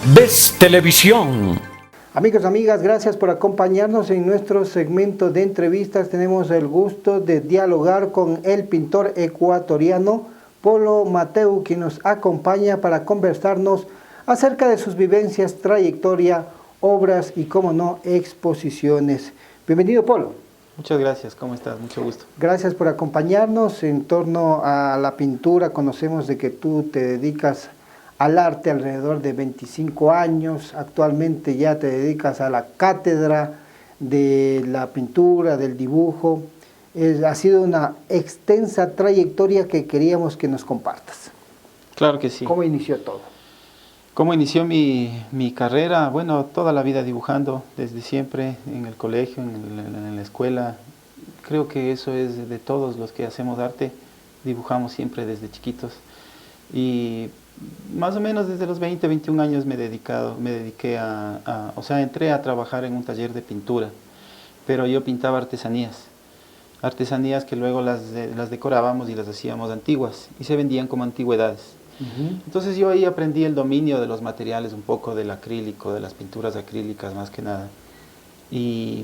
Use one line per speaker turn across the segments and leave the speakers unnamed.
Ves Televisión.
Amigos, amigas, gracias por acompañarnos en nuestro segmento de entrevistas. Tenemos el gusto de dialogar con el pintor ecuatoriano Polo Mateu, quien nos acompaña para conversarnos acerca de sus vivencias, trayectoria, obras y, como no, exposiciones. Bienvenido, Polo.
Muchas gracias, ¿cómo estás? Mucho gusto.
Gracias por acompañarnos en torno a la pintura. Conocemos de que tú te dedicas al arte alrededor de 25 años. Actualmente ya te dedicas a la cátedra de la pintura, del dibujo. Ha sido una extensa trayectoria que queríamos que nos compartas.
Claro que sí.
¿Cómo inició todo?
¿Cómo inició mi carrera? Bueno, toda la vida dibujando, desde siempre, en el colegio, en la escuela. Creo que eso es de todos los que hacemos arte, dibujamos siempre desde chiquitos. Y más o menos desde los 20, 21 años me dediqué o sea, entré a trabajar en un taller de pintura, pero yo pintaba artesanías que luego las decorábamos y las hacíamos antiguas y se vendían como antigüedades. Entonces yo ahí aprendí el dominio de los materiales, un poco del acrílico, de las pinturas acrílicas más que nada. Y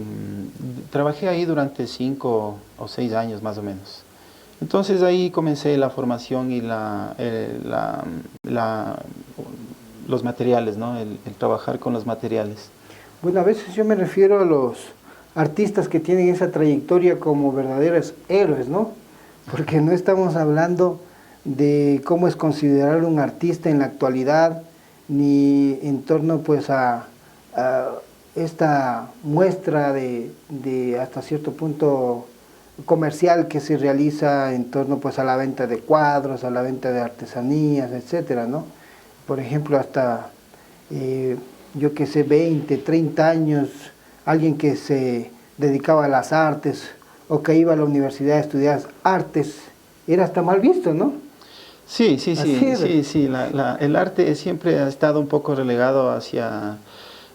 trabajé ahí durante 5 o 6 años más o menos. Entonces ahí comencé la formación y los materiales, ¿no? El trabajar con los materiales.
Bueno, a veces yo me refiero a los artistas que tienen esa trayectoria como verdaderos héroes, ¿no? Porque no estamos hablando de cómo es considerar un artista en la actualidad, ni en torno pues a esta muestra de hasta cierto punto comercial que se realiza en torno pues a la venta de cuadros, a la venta de artesanías, etcétera, ¿no? Por ejemplo, hasta yo que sé, 20, 30 años, alguien que se dedicaba a las artes o que iba a la universidad a estudiar artes, era hasta mal visto, ¿no?
Sí. El arte siempre ha estado un poco relegado hacia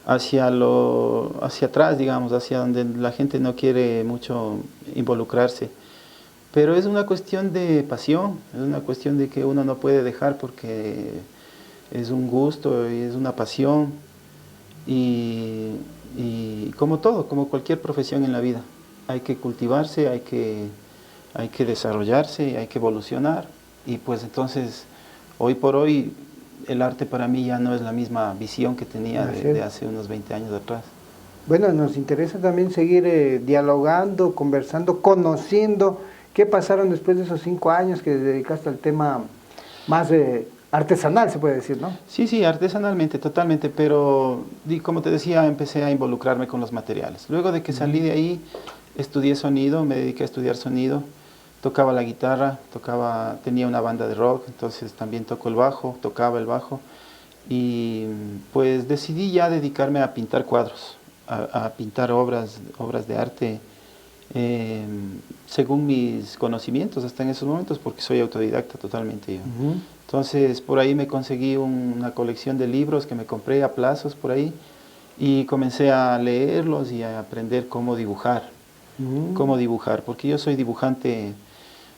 atrás, digamos, hacia donde la gente no quiere mucho involucrarse. Pero es una cuestión de pasión, es una cuestión de que uno no puede dejar porque es un gusto y es una pasión. Y como todo, como cualquier profesión en la vida, hay que cultivarse, hay que desarrollarse, hay que evolucionar. Y pues entonces, hoy por hoy, el arte para mí ya no es la misma visión que tenía de hace unos 20 años atrás.
Bueno, nos interesa también seguir dialogando, conversando, conociendo qué pasaron después de esos 5 años que dedicaste al tema más artesanal, se puede decir, ¿no?
Sí, artesanalmente, totalmente, pero como te decía, empecé a involucrarme con los materiales. Luego de que salí de ahí, estudié sonido, me dediqué a estudiar sonido, tocaba la guitarra, tenía una banda de rock, entonces también tocaba el bajo, y pues decidí ya dedicarme a pintar cuadros, a pintar obras de arte, según mis conocimientos hasta en esos momentos, porque soy autodidacta totalmente yo. Entonces por ahí me conseguí una colección de libros que me compré a plazos por ahí, y comencé a leerlos y a aprender cómo dibujar, porque yo soy dibujante.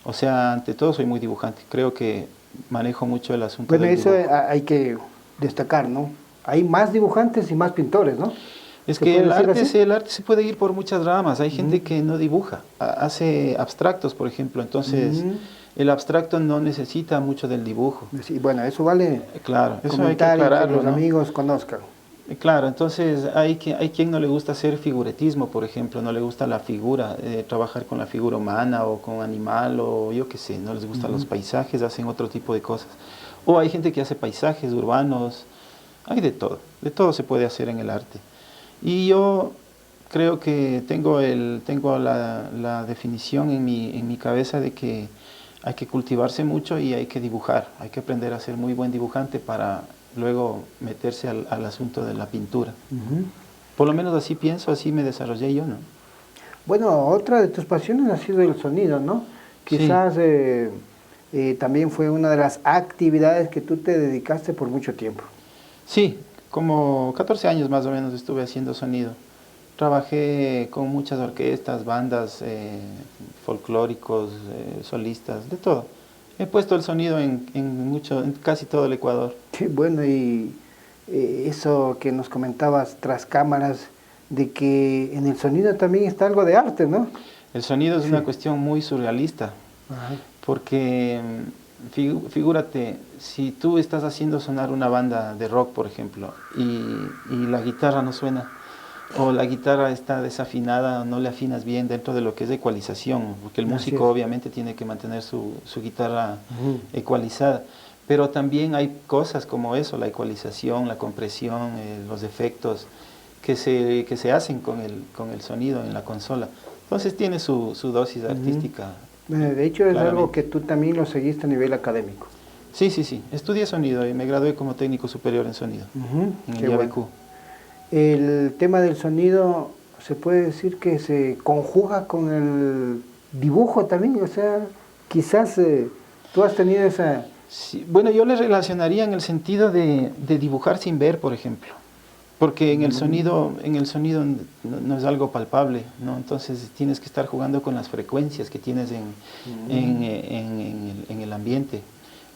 O sea, ante todo soy muy dibujante. Creo que manejo mucho el asunto del dibujo.
Bueno, eso hay que destacar, ¿no? Hay más dibujantes y más pintores, ¿no?
Es que el arte se puede ir por muchas ramas. Hay gente que no dibuja, hace abstractos, por ejemplo. Entonces, el abstracto no necesita mucho del dibujo.
Sí, bueno, eso vale.
Claro, eso hay que
comentar y que
aclararlo,
los
¿no?
amigos conozcan.
Claro, entonces hay quien no le gusta hacer figuratismo, por ejemplo, no le gusta la figura, trabajar con la figura humana o con animal o yo qué sé, no les gustan los paisajes, hacen otro tipo de cosas. O hay gente que hace paisajes urbanos, hay de todo se puede hacer en el arte. Y yo creo que tengo la definición en mi cabeza de que hay que cultivarse mucho y hay que dibujar, hay que aprender a ser muy buen dibujante para luego meterse al asunto de la pintura. Por lo menos así pienso, así me desarrollé yo, ¿no?
Bueno, otra de tus pasiones ha sido el sonido, ¿no? Quizás también fue una de las actividades que tú te dedicaste por mucho tiempo.
Sí, como 14 años más o menos estuve haciendo sonido. Trabajé con muchas orquestas, bandas, folclóricos, solistas, de todo. He puesto el sonido en casi todo el Ecuador.
Sí, bueno, y eso que nos comentabas tras cámaras, de que en el sonido también está algo de arte, ¿no?
El sonido es
Sí.
una cuestión muy surrealista,
Ajá.
porque figúrate, si tú estás haciendo sonar una banda de rock, por ejemplo, y la guitarra no suena, o la guitarra está desafinada, no le afinas bien dentro de lo que es ecualización, porque el
Así
músico
es.
obviamente tiene que mantener su guitarra
Ujú.
ecualizada, pero también hay cosas como eso, la ecualización, la compresión, los efectos que se hacen con el sonido en la consola. Entonces tiene su dosis artística.
De hecho, es
claramente.
algo que tú también lo seguiste a nivel académico.
Sí, sí, sí. Estudié sonido y me gradué como técnico superior en sonido, en el
Qué
IABQ.
bueno. El tema del sonido, se puede decir que se conjuga con el dibujo también, o sea, quizás tú has tenido esa...
Sí, bueno, yo le relacionaría en el sentido de dibujar sin ver, por ejemplo. Porque en el sonido no es algo palpable, ¿no? Entonces tienes que estar jugando con las frecuencias que tienes en el ambiente,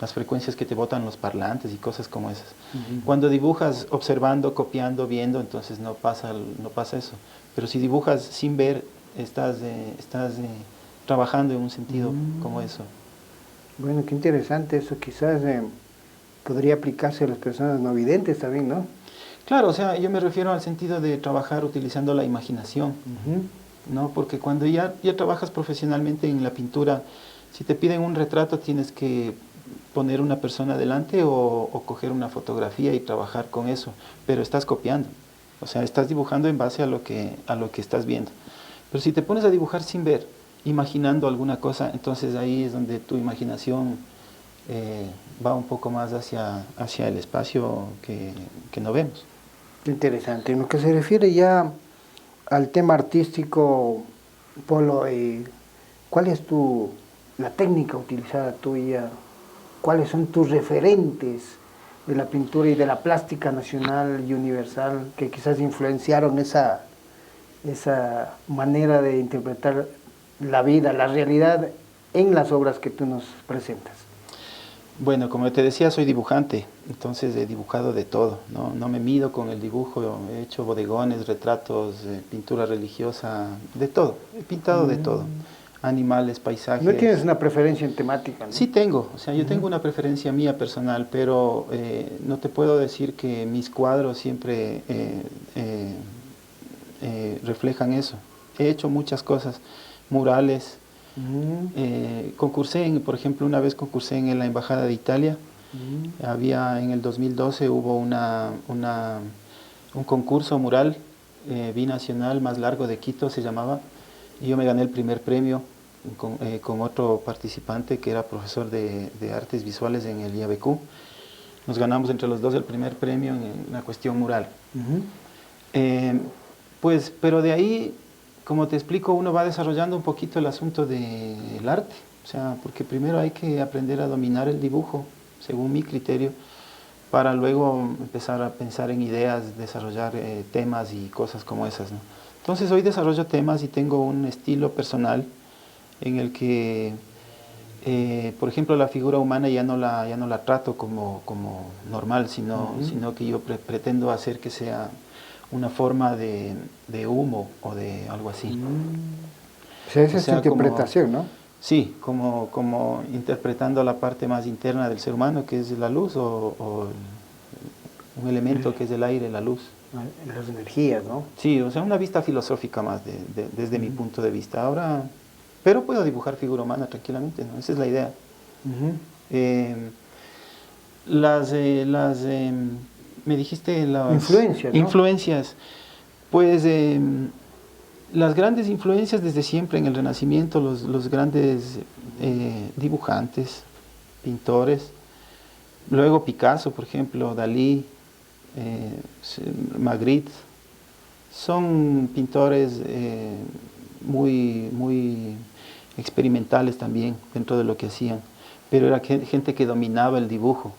las frecuencias que te botan los parlantes y cosas como esas. Cuando dibujas observando, copiando, viendo, entonces no pasa eso. Pero si dibujas sin ver, estás trabajando en un sentido como eso.
Bueno, qué interesante eso, quizás podría aplicarse a las personas no videntes también, ¿no?
Claro, o sea, yo me refiero al sentido de trabajar utilizando la imaginación, ¿no? Porque cuando ya trabajas profesionalmente en la pintura, si te piden un retrato tienes que poner una persona delante o coger una fotografía y trabajar con eso, pero estás copiando, o sea, estás dibujando en base a lo que estás viendo. Pero si te pones a dibujar sin ver, imaginando alguna cosa, entonces ahí es donde tu imaginación va un poco más hacia el espacio que no vemos.
Qué interesante. En lo que se refiere ya al tema artístico, Polo, ¿cuál es la técnica utilizada tuya? ¿Cuáles son tus referentes de la pintura y de la plástica nacional y universal que quizás influenciaron esa manera de interpretar la vida, la realidad en las obras que tú nos presentas?
Bueno, como te decía, soy dibujante, entonces he dibujado de todo, ¿no? No me mido con el dibujo, he hecho bodegones, retratos, pintura religiosa, de todo, he pintado de todo, animales, paisajes.
¿No tienes una preferencia en temática, no?
Sí tengo, o sea, yo tengo una preferencia mía personal, pero no te puedo decir que mis cuadros siempre reflejan eso. He hecho muchas cosas, murales. Por ejemplo, una vez concursé en la Embajada de Italia. En el 2012 hubo un concurso mural binacional más largo de Quito, se llamaba, y yo me gané el primer premio con otro participante que era profesor de artes visuales en el IABQ. Nos ganamos entre los dos el primer premio en una cuestión mural. Pero de ahí, como te explico, uno va desarrollando un poquito el asunto del arte, o sea, porque primero hay que aprender a dominar el dibujo, según mi criterio, para luego empezar a pensar en ideas, desarrollar temas y cosas como esas, ¿no? Entonces hoy desarrollo temas y tengo un estilo personal en el que, por ejemplo, la figura humana ya no la trato como normal, sino que yo pretendo hacer que sea una forma de humo o de algo así.
O sea, esa
O
es tu
sea,
interpretación, ¿no?
Sí, como interpretando la parte más interna del ser humano, que es la luz, o un elemento que es el aire, la luz.
Las energías, ¿no?
Sí, o sea, una vista filosófica más desde mi punto de vista. Ahora, pero puedo dibujar figura humana tranquilamente, ¿no? Esa es la idea. Me dijiste las
influencias, ¿no?
Influencias. Pues las grandes influencias desde siempre en el Renacimiento, los grandes dibujantes, pintores. Luego Picasso, por ejemplo, Dalí, Magritte. Son pintores muy experimentales también dentro de lo que hacían, pero era gente que dominaba el dibujo.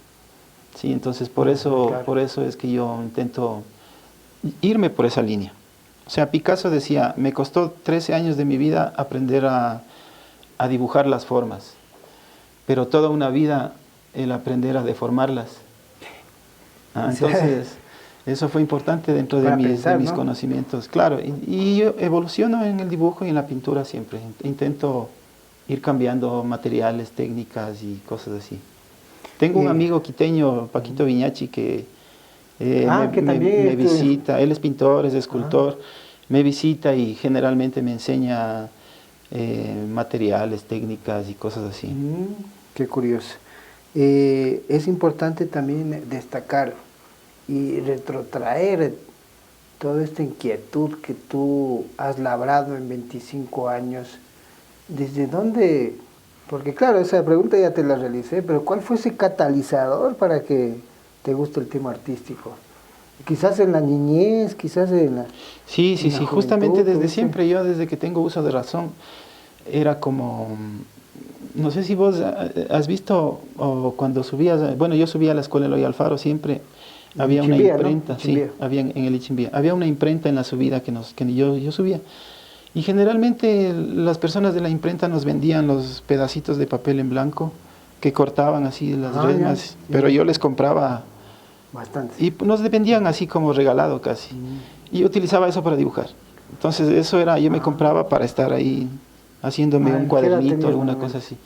Sí, entonces por eso es que yo intento irme por esa línea. O sea, Picasso decía, me costó 13 años de mi vida aprender a dibujar las formas, pero toda una vida el aprender a deformarlas. Entonces, Eso fue importante dentro de
Para
mis,
pensar,
de mis
¿no?
conocimientos. Claro, y yo evoluciono en el dibujo y en la pintura siempre. Intento ir cambiando materiales, técnicas y cosas así. Tengo un amigo quiteño, Paquito Viñachi, que
que también
me visita. Él es pintor, es escultor, me visita y generalmente me enseña materiales, técnicas y cosas así.
Qué curioso. Es importante también destacar y retrotraer toda esta inquietud que tú has labrado en 25 años. ¿Desde dónde? Porque claro, esa pregunta ya te la realicé, pero ¿cuál fue ese catalizador para que te guste el tema artístico? Quizás en la niñez, quizás en la...
Sí, sí,
en la
sí,
juventud,
justamente desde
¿tuviste?
siempre, yo desde que tengo uso de razón, era como, no sé si vos has visto, o cuando subías, bueno, yo subía a la escuela Eloy Alfaro siempre, había una
Chimbía, ¿no?
imprenta, sí,
Chimbía.
había en el Ichimbía, había una imprenta en la subida que yo subía. Y generalmente las personas de la imprenta nos vendían los pedacitos de papel en blanco que cortaban así las
Ya,
resmas,
sí.
pero yo les compraba
Bastante.
y nos vendían así como regalado casi. Y yo utilizaba eso para dibujar. Entonces eso era, yo me compraba para estar ahí haciéndome un
¿Qué edad
cuadernito,
tenías,
alguna
más o
cosa
menos?
así.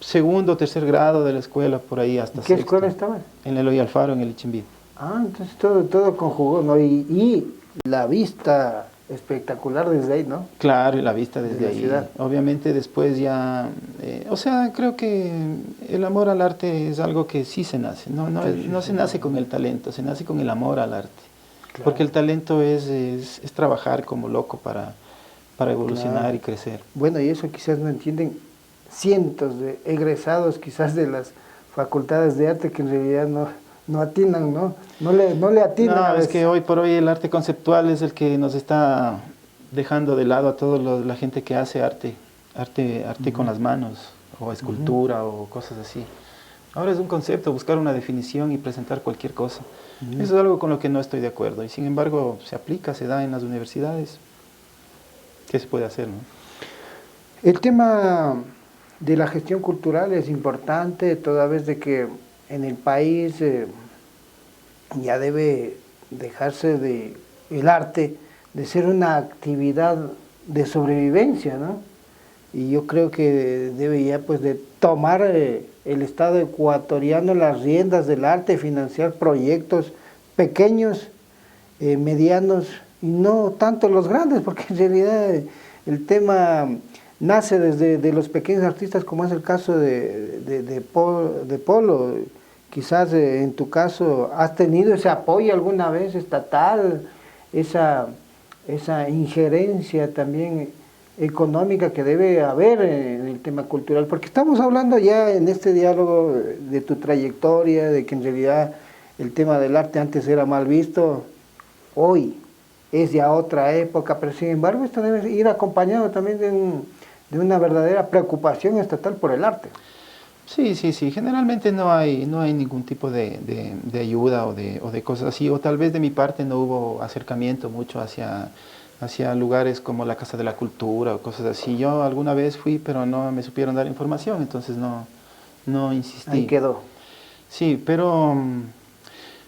Segundo, tercer grado de la escuela, por ahí hasta
¿En qué
sexto.
escuela estabas?
En el Eloy Alfaro, en el Ichimbí.
Entonces todo conjugó, ¿no? Y la vista espectacular desde ahí, ¿no?
Claro, y la vista
De
desde
la
ahí.
ciudad.
Obviamente después ya, o sea, creo que el amor al arte es algo que sí se nace, no se nace con el talento, se nace con el amor al arte.
Claro.
Porque el talento es trabajar como loco para evolucionar
Claro.
y crecer.
Bueno, y eso quizás no entienden cientos de egresados quizás de las facultades de arte que en realidad no atinan, ¿no? No le atinan a
No, es
veces.
que hoy por hoy el arte conceptual es el que nos está dejando de lado a toda la gente que hace arte con las manos, o escultura, o cosas así. Ahora es un concepto, buscar una definición y presentar cualquier cosa. Eso es algo con lo que no estoy de acuerdo, y sin embargo se aplica, se da en las universidades. ¿Qué se puede hacer, no?
El tema de la gestión cultural es importante, toda vez de que en el país ya debe dejarse de el arte de ser una actividad de sobrevivencia, ¿no? Y yo creo que debe ya pues de tomar el Estado ecuatoriano las riendas del arte, financiar proyectos pequeños, medianos y no tanto los grandes, porque en realidad el tema nace desde de los pequeños artistas, como es el caso de Polo. Quizás en tu caso has tenido ese apoyo alguna vez estatal, esa injerencia también económica que debe haber en el tema cultural, porque estamos hablando ya en este diálogo de tu trayectoria, de que en realidad el tema del arte antes era mal visto, hoy es ya otra época, pero sin embargo esto debe ir acompañado también de una verdadera preocupación estatal por el arte.
Sí, sí, sí. Generalmente no hay ningún tipo de ayuda o de cosas así, o tal vez de mi parte no hubo acercamiento mucho hacia lugares como la Casa de la Cultura o cosas así. Yo alguna vez fui, pero no me supieron dar información, entonces no insistí.
Ahí quedó.
Sí, pero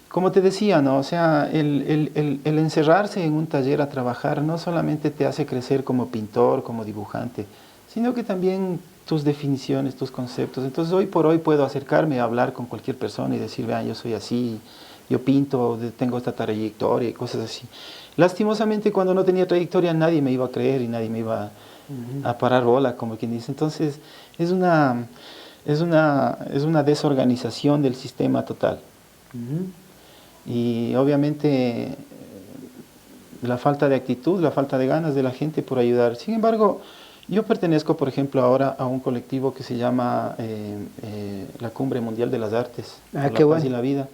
como te decía, ¿no? O sea, el encerrarse en un taller a trabajar no solamente te hace crecer como pintor, como dibujante, sino que también tus definiciones, tus conceptos. Entonces hoy por hoy puedo acercarme a hablar con cualquier persona y decir, vean, yo soy así, yo pinto, tengo esta trayectoria y cosas así. Lastimosamente cuando no tenía trayectoria nadie me iba a creer y nadie me iba a parar bola, como quien dice. Entonces es una desorganización del sistema total. Y obviamente la falta de actitud, la falta de ganas de la gente por ayudar. Sin embargo, yo pertenezco, por ejemplo, ahora a un colectivo que se llama la Cumbre Mundial de las Artes, por la
qué
Paz y
bueno.
la Vida.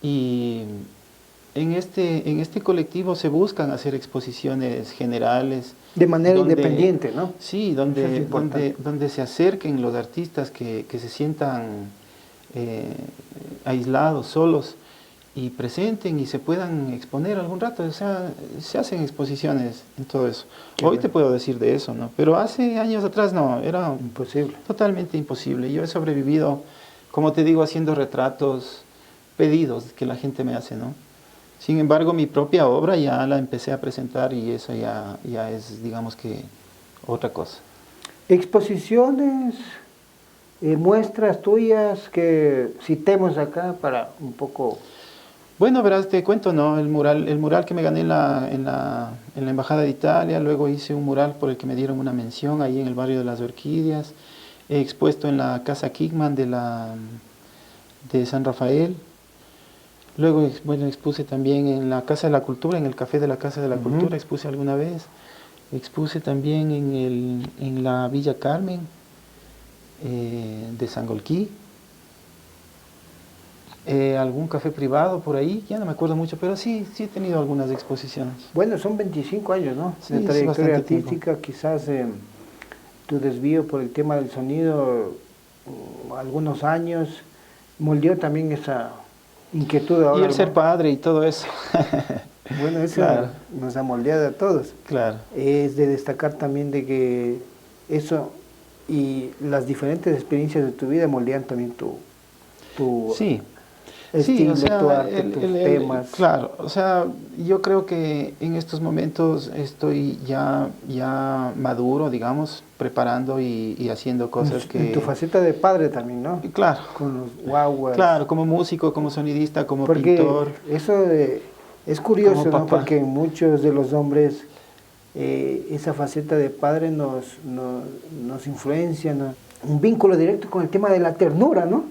Y en este colectivo se buscan hacer exposiciones generales.
De manera
donde-
independiente, ¿no?
Sí,
Eso es importante.
donde se acerquen los artistas que se sientan aislados, solos, y presenten y se puedan exponer algún rato. O sea, se hacen exposiciones en todo eso.
Qué
Hoy
bueno.
te puedo decir de eso, ¿no? Pero hace años atrás no, era
Imposible.
totalmente imposible. Yo he sobrevivido, como te digo, haciendo retratos, pedidos que la gente me hace, ¿no? Sin embargo, mi propia obra ya la empecé a presentar y eso ya es, digamos que, otra cosa.
Exposiciones, muestras tuyas que citemos acá para un poco...
Bueno, verás, te cuento, ¿no? El mural que me gané en la Embajada de Italia, luego hice un mural por el que me dieron una mención ahí en el barrio de las Orquídeas, he expuesto en la Casa Kickman de San Rafael, luego, bueno, expuse también en la Casa de la Cultura, en el Café de la Casa de la Cultura, expuse alguna vez, expuse también en la Villa Carmen de Sangolquí. Algún café privado por ahí, ya no me acuerdo mucho, pero sí he tenido algunas exposiciones.
Bueno, son 25 años, ¿no?
Sí,
De
es
trayectoria
bastante
artística, quizás tu desvío por el tema del sonido, algunos años, moldeó también esa inquietud ahora,
Y el
¿no?
ser padre y todo eso.
Bueno, eso
Claro.
nos ha moldeado a todos.
Claro.
Es de destacar también de que eso y las diferentes experiencias de tu vida moldean también tu
Sí.
estilo,
o sea,
tu arte, tus temas.
claro, o sea, yo creo que en estos momentos estoy ya maduro, digamos, preparando y haciendo cosas
En tu faceta de padre también, ¿no?
Claro,
Con los guaguas.
claro, como músico, como sonidista, como
Porque
pintor.
eso es curioso,
Como
¿no?
papá.
Porque muchos de los hombres esa faceta de padre nos influencia, ¿no? Un vínculo directo con el tema de la ternura, ¿no?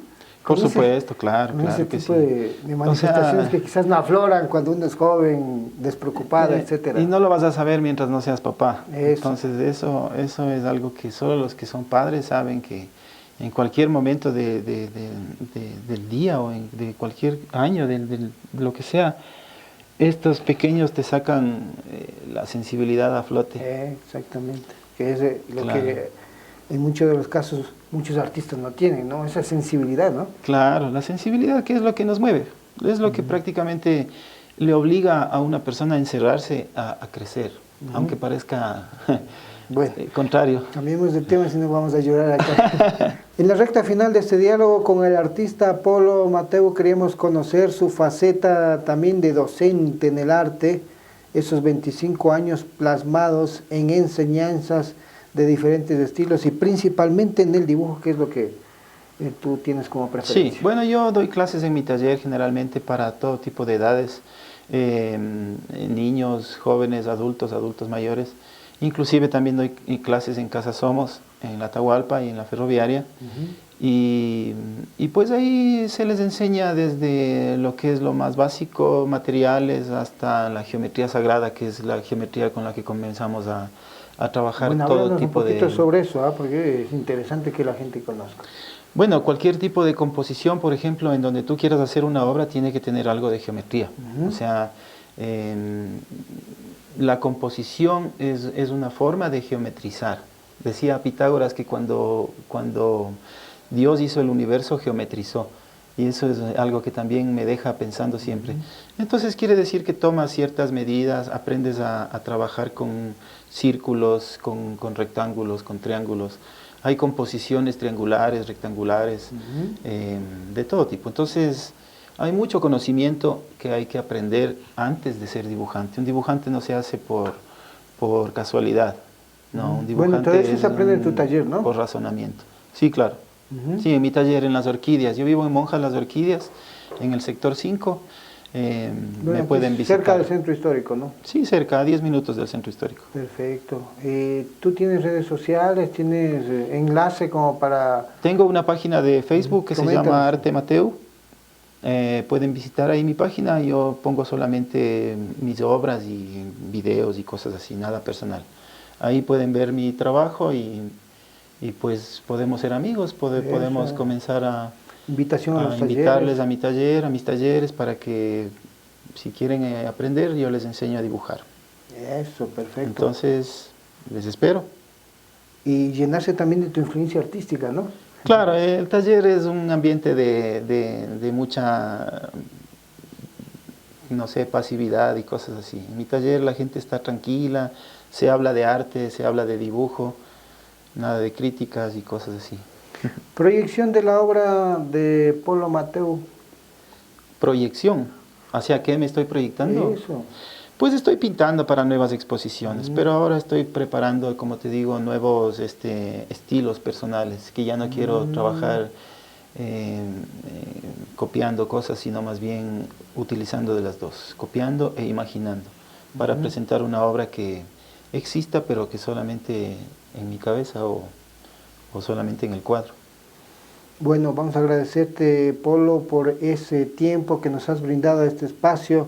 Por
Con ese-
supuesto, claro,
con
claro
ese
que
tipo
sí.
de manifestaciones que quizás no afloran cuando uno es joven, despreocupado, etcétera.
Y no lo vas a saber mientras no seas papá.
Eso.
Entonces eso es algo que solo los que son padres saben, que en cualquier momento del día o de cualquier año, de lo que sea, estos pequeños te sacan la sensibilidad a flote.
Exactamente. Que es lo
Claro.
que en muchos de los casos muchos artistas no tienen, ¿no? Esa sensibilidad, ¿no?
Claro, la sensibilidad, que es lo que nos mueve, es lo que prácticamente le obliga a una persona a encerrarse, a crecer, aunque parezca
Bueno,
contrario.
cambiemos de tema si no vamos a llorar acá. En la recta final de este diálogo con el artista Polo Mateu queríamos conocer su faceta también de docente en el arte, esos 25 años plasmados en enseñanzas de diferentes estilos y principalmente en el dibujo, que es lo que tú tienes como preferencia.
Sí, bueno, yo doy clases en mi taller generalmente para todo tipo de edades, niños, jóvenes, adultos mayores. Inclusive también doy clases en Casa Somos, en la Atahualpa y en la Ferroviaria. Y pues ahí se les enseña desde lo que es lo más básico, materiales, hasta la geometría sagrada, que es la geometría con la que comenzamos a trabajar.
Bueno,
todo
háblanos
tipo
un poquito
de...
sobre eso, porque es interesante que la gente conozca.
Bueno, cualquier tipo de composición, por ejemplo, en donde tú quieras hacer una obra, tiene que tener algo de geometría. O sea, la composición es una forma de geometrizar. Decía Pitágoras que cuando Dios hizo el universo, geometrizó. Y eso es algo que también me deja pensando siempre. Entonces quiere decir que tomas ciertas medidas, aprendes a trabajar con círculos, con rectángulos, con triángulos. Hay composiciones triangulares, rectangulares, de todo tipo. Entonces hay mucho conocimiento que hay que aprender antes de ser dibujante. Un dibujante no se hace por casualidad. No, un dibujante
Bueno, todo eso se aprende en tu taller, ¿no?
por razonamiento. Sí, claro. Sí, en mi taller en Las Orquídeas. Yo vivo en Monjas Las Orquídeas, en el sector 5. Me pueden visitar.
Cerca del centro histórico, ¿no?
Sí, cerca, a 10 minutos del centro histórico.
Perfecto. ¿Tú tienes redes sociales? ¿Tienes enlace como para...?
Tengo una página de Facebook que se
Coméntanos.
llama Arte Mateu. Pueden visitar ahí mi página. Yo pongo solamente mis obras y videos y cosas así, nada personal. Ahí pueden ver mi trabajo y pues podemos ser amigos, podemos comenzar a
Invitación a los
invitarles
talleres.
a mi taller, a mis talleres, para que si quieren aprender, yo les enseño a dibujar.
Eso, perfecto.
Entonces, les espero.
Y llenarse también de tu influencia artística, ¿no?
Claro, el taller es un ambiente de mucha, no sé, pasividad y cosas así. En mi taller la gente está tranquila, se habla de arte, se habla de dibujo, nada de críticas y cosas así.
Proyección de la obra de Polo Mateu.
proyección. ¿Hacia qué me estoy proyectando?
Eso.
Pues estoy pintando para nuevas exposiciones, pero ahora estoy preparando, como te digo, nuevos estilos personales, que ya no quiero trabajar copiando cosas, sino más bien utilizando de las dos, copiando e imaginando, para presentar una obra que exista, pero que solamente en mi cabeza o solamente en el cuadro.
Bueno, vamos a agradecerte, Polo, por ese tiempo que nos has brindado a este espacio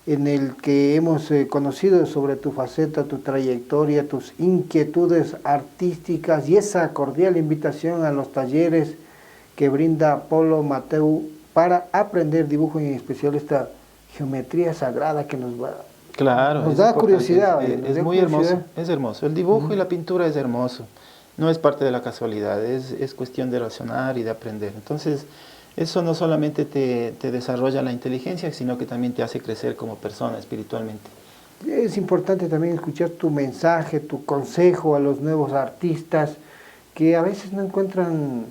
en el que hemos conocido sobre tu faceta, tu trayectoria, tus inquietudes artísticas y esa cordial invitación a los talleres que brinda Polo Mateu para aprender dibujo y en especial esta geometría sagrada que nos va.
Claro,
nos
es
da
importante,
curiosidad.
Es
da
muy
curiosidad.
hermoso, es hermoso. El dibujo y la pintura es hermoso. No es parte de la casualidad, es cuestión de razonar y de aprender. Entonces, eso no solamente te desarrolla la inteligencia, sino que también te hace crecer como persona espiritualmente.
Es importante también escuchar tu mensaje, tu consejo a los nuevos artistas que a veces no encuentran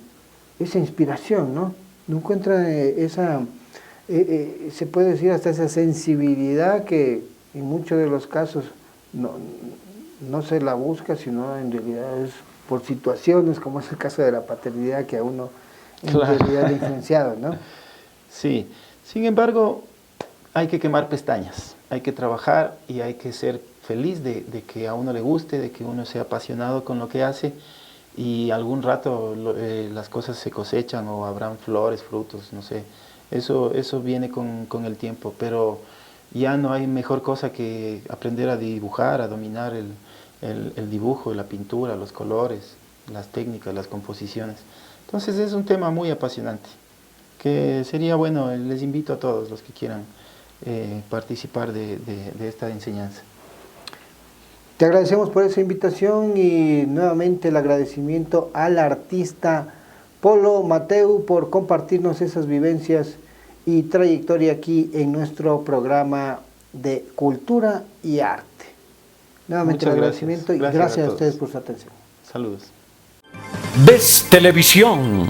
esa inspiración, ¿no? No encuentran esa, se puede decir hasta esa sensibilidad que en muchos de los casos no se la busca, sino en realidad es por situaciones, como es el caso de la paternidad que a uno en realidad le ha influenciado, ¿no?
Sí, sin embargo, hay que quemar pestañas, hay que trabajar y hay que ser feliz de que a uno le guste, de que uno sea apasionado con lo que hace y algún rato las cosas se cosechan o habrán flores, frutos, no sé. Eso viene con el tiempo, pero ya no hay mejor cosa que aprender a dibujar, a dominar el dibujo, la pintura, los colores, las técnicas, las composiciones. Entonces es un tema muy apasionante, que sería bueno, les invito a todos los que quieran participar de esta enseñanza.
Te agradecemos por esa invitación y nuevamente el agradecimiento al artista Polo Mateu por compartirnos esas vivencias y trayectoria aquí en nuestro programa de Cultura y Arte. Nuevamente el agradecimiento y gracias a ustedes por su atención.
Saludos.
Ves Televisión.